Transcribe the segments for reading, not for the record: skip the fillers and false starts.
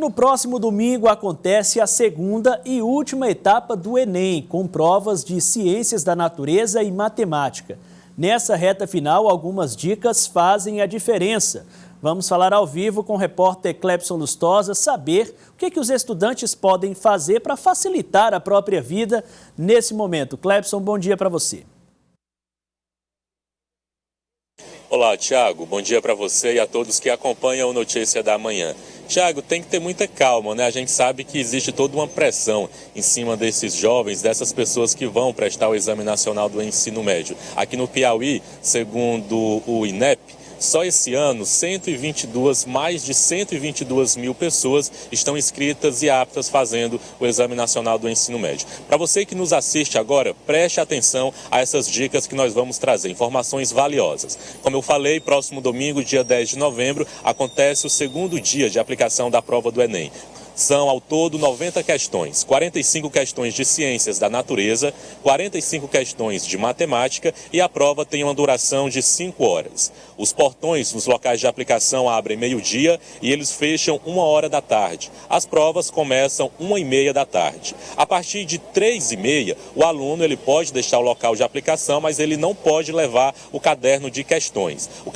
No próximo domingo acontece a segunda e última etapa do Enem, com provas de ciências da natureza e matemática. Nessa reta final, algumas dicas fazem a diferença. Vamos falar ao vivo com o repórter Clepson Lustosa, saber o que os estudantes podem fazer para facilitar a própria vida nesse momento. Clepson, bom dia para você. Olá, Tiago. Bom dia para você e a todos que acompanham o Notícia da Manhã. Tiago, tem que ter muita calma, né? A gente sabe que existe toda uma pressão em cima desses jovens, dessas pessoas que vão prestar o Exame Nacional do Ensino Médio. Aqui no Piauí, segundo o INEP, só esse ano, mais de 122 mil pessoas estão inscritas e aptas fazendo o Exame Nacional do Ensino Médio. Para você que nos assiste agora, preste atenção a essas dicas que nós vamos trazer, informações valiosas. Como eu falei, próximo domingo, dia 10 de novembro, acontece o segundo dia de aplicação da prova do Enem. São, ao todo, 90 questões, 45 questões de ciências da natureza, 45 questões de matemática e a prova tem uma duração de 5 horas. Os portões nos locais de aplicação abrem meio-dia e eles fecham 1h da tarde. As provas começam 1h30 da tarde. A partir de 3h30, o aluno ele pode deixar o local de aplicação, mas ele não pode levar o caderno de questões. O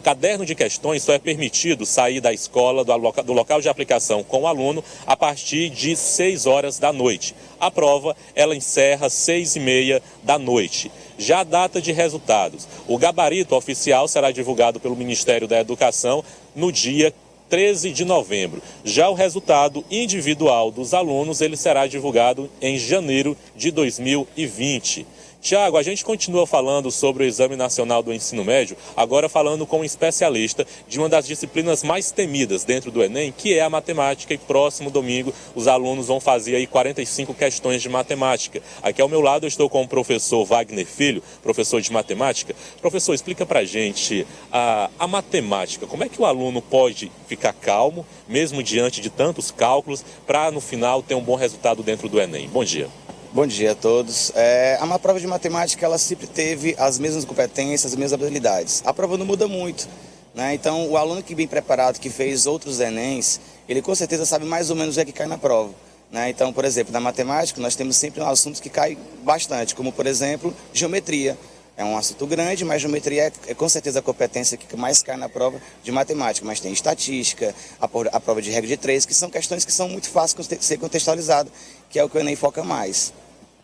caderno de questões só é permitido sair da escola, do local de aplicação com o aluno, a partir de 6 horas da noite. A prova, ela encerra às 6h30 da noite. Já a data de resultados. O gabarito oficial será divulgado pelo Ministério da Educação no dia 13 de novembro. Já o resultado individual dos alunos, ele será divulgado em janeiro de 2020. Tiago, a gente continua falando sobre o Exame Nacional do Ensino Médio, agora falando com um especialista de uma das disciplinas mais temidas dentro do Enem, que é a matemática, e próximo domingo os alunos vão fazer aí 45 questões de matemática. Aqui ao meu lado eu estou com o professor Wagner Filho, professor de matemática. Professor, explica pra gente a matemática, como é que o aluno pode ficar calmo, mesmo diante de tantos cálculos, para no final ter um bom resultado dentro do Enem? Bom dia. Bom dia a todos. A prova de matemática ela sempre teve as mesmas competências, as mesmas habilidades. A prova não muda muito, né? Então o aluno que bem preparado, que fez outros Enems, ele com certeza sabe mais ou menos o que cai na prova, né? Então, por exemplo, na matemática nós temos sempre assuntos que caem bastante, como por exemplo, geometria. É um assunto grande, mas geometria é com certeza a competência que mais cai na prova de matemática. Mas tem estatística, a prova de regra de 3, que são questões que são muito fáceis de ser contextualizadas, que é o que o Enem foca mais.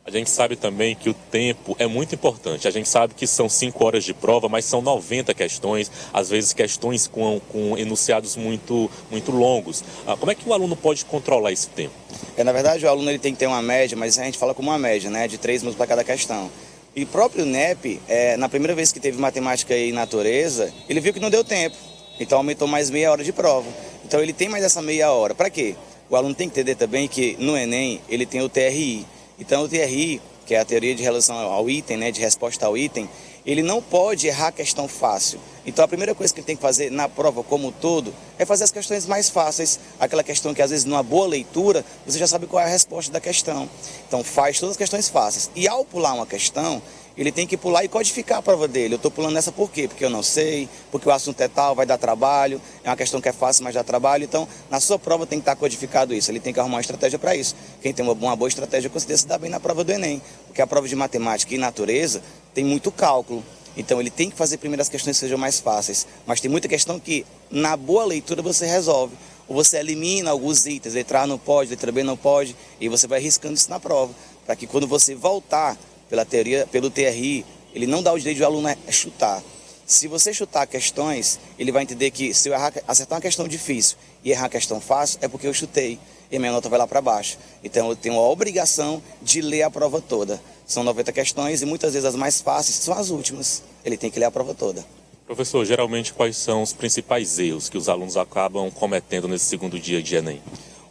A gente sabe também que o tempo é muito importante. A gente sabe que são 5 horas de prova, mas são 90 questões, às vezes questões com enunciados muito longos. Como é que o aluno pode controlar esse tempo? Na verdade, o aluno ele tem que ter uma média, mas a gente fala como uma média, né, de 3 minutos para cada questão. E o próprio INEP, na primeira vez que teve matemática e natureza, ele viu que não deu tempo. Então aumentou mais meia hora de prova. Então ele tem mais essa meia hora. Para quê? O aluno tem que entender também que no Enem ele tem o TRI. Então o TRI, que é a teoria de relação ao item, né, de resposta ao item, ele não pode errar a questão fácil. Então a primeira coisa que ele tem que fazer na prova como um todo é fazer as questões mais fáceis, aquela questão que às vezes numa boa leitura você já sabe qual é a resposta da questão. Então faz todas as questões fáceis. E ao pular uma questão, ele tem que pular e codificar a prova dele. Eu estou pulando essa por quê? Porque eu não sei, porque o assunto é tal, vai dar trabalho, é uma questão que é fácil, mas dá trabalho. Então, na sua prova tem que estar codificado isso, ele tem que arrumar uma estratégia para isso. Quem tem uma boa estratégia, com certeza se dá bem na prova do Enem, porque a prova de matemática e natureza tem muito cálculo. Então, ele tem que fazer primeiro as questões que sejam mais fáceis, mas tem muita questão que, na boa leitura, você resolve. Ou você elimina alguns itens, letra A não pode, letra B não pode, e você vai riscando isso na prova, para que quando você voltar pela teoria, pelo TRI, ele não dá o direito do aluno a chutar. Se você chutar questões, ele vai entender que se eu acertar uma questão difícil e errar uma questão fácil, é porque eu chutei e a minha nota vai lá para baixo. Então eu tenho a obrigação de ler a prova toda. São 90 questões e muitas vezes as mais fáceis são as últimas. Ele tem que ler a prova toda. Professor, geralmente quais são os principais erros que os alunos acabam cometendo nesse segundo dia de Enem?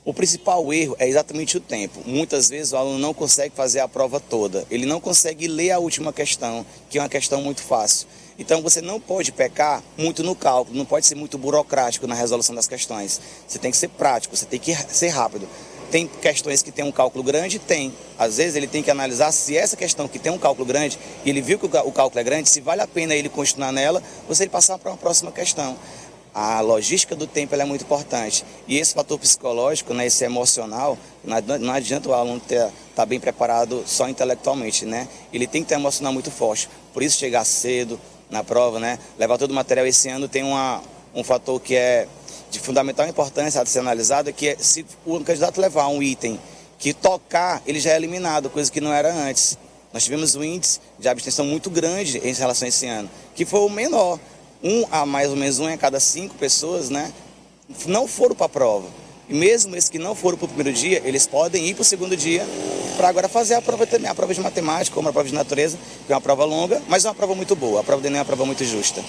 O principal erro é exatamente o tempo. Muitas vezes o aluno não consegue fazer a prova toda. Ele não consegue ler a última questão, que é uma questão muito fácil. Então você não pode pecar muito no cálculo, não pode ser muito burocrático na resolução das questões. Você tem que ser prático, você tem que ser rápido. Tem questões que tem um cálculo grande? Tem. Às vezes ele tem que analisar se essa questão que tem um cálculo grande, e ele viu que o cálculo é grande, se vale a pena ele continuar nela, ou se ele passar para uma próxima questão. a logística do tempo ela é muito importante. E esse fator psicológico, né, esse emocional, não adianta o aluno estar bem preparado só intelectualmente, né? Ele tem que ter um emocional muito forte. Por isso chegar cedo na prova, né? Levar todo o material. Esse ano tem um fator que é de fundamental importância a ser analisado, que é se o candidato levar um item que tocar, ele já é eliminado, coisa que não era antes. Nós tivemos um índice de abstenção muito grande em relação a esse ano, que foi o menor. Mais ou menos um em cada 5 pessoas, né, não foram para a prova. E mesmo esses que não foram para o primeiro dia, eles podem ir para o segundo dia para agora fazer a prova também, a prova de matemática, como a prova de natureza, que é uma prova longa, mas é uma prova muito boa. A prova do Enem é uma prova muito justa.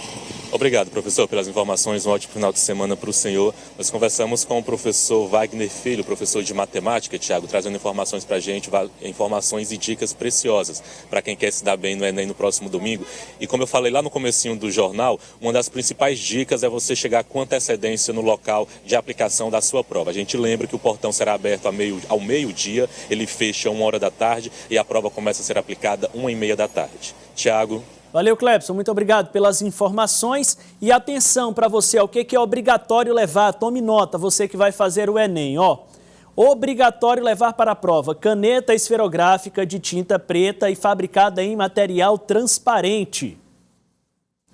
Obrigado, professor, pelas informações. Um ótimo final de semana para o senhor. Nós conversamos com o professor Wagner Filho, professor de matemática, Tiago, trazendo informações para a gente, informações e dicas preciosas para quem quer se dar bem no Enem no próximo domingo. E como eu falei lá no comecinho do jornal, uma das principais dicas é você chegar com antecedência no local de aplicação da sua prova. A gente lembra que o portão será aberto ao meio-dia, ele fecha 1h da tarde e a prova começa a ser aplicada 1h30 da tarde. Tiago. Valeu, Clebson. Muito obrigado pelas informações. E atenção para você, o que é obrigatório levar? Tome nota, você que vai fazer o Enem. Obrigatório levar para a prova caneta esferográfica de tinta preta e fabricada em material transparente.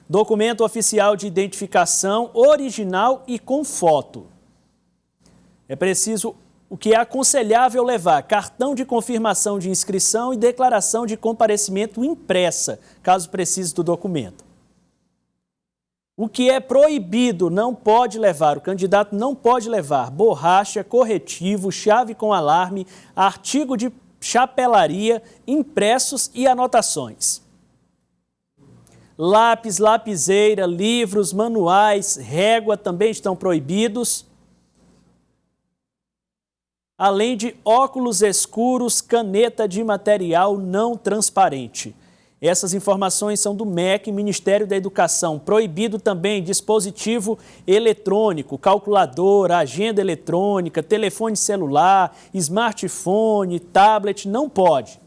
Documento oficial de identificação original e com foto. É preciso o que é aconselhável levar: cartão de confirmação de inscrição e declaração de comparecimento impressa, caso precise do documento. O que é proibido, não pode levar, o candidato não pode levar borracha, corretivo, chave com alarme, artigo de chapelaria, impressos e anotações. Lápis, lapiseira, livros, manuais, régua também estão proibidos. Além de óculos escuros, caneta de material não transparente. Essas informações são do MEC, Ministério da Educação. Proibido também dispositivo eletrônico, calculadora, agenda eletrônica, telefone celular, smartphone, tablet, não pode.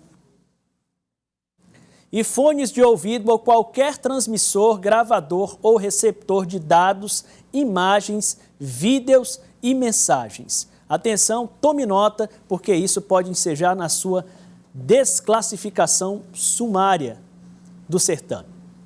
E fones de ouvido ou qualquer transmissor, gravador ou receptor de dados, imagens, vídeos e mensagens. Atenção, tome nota, porque isso pode ensejar na sua desclassificação sumária do certame.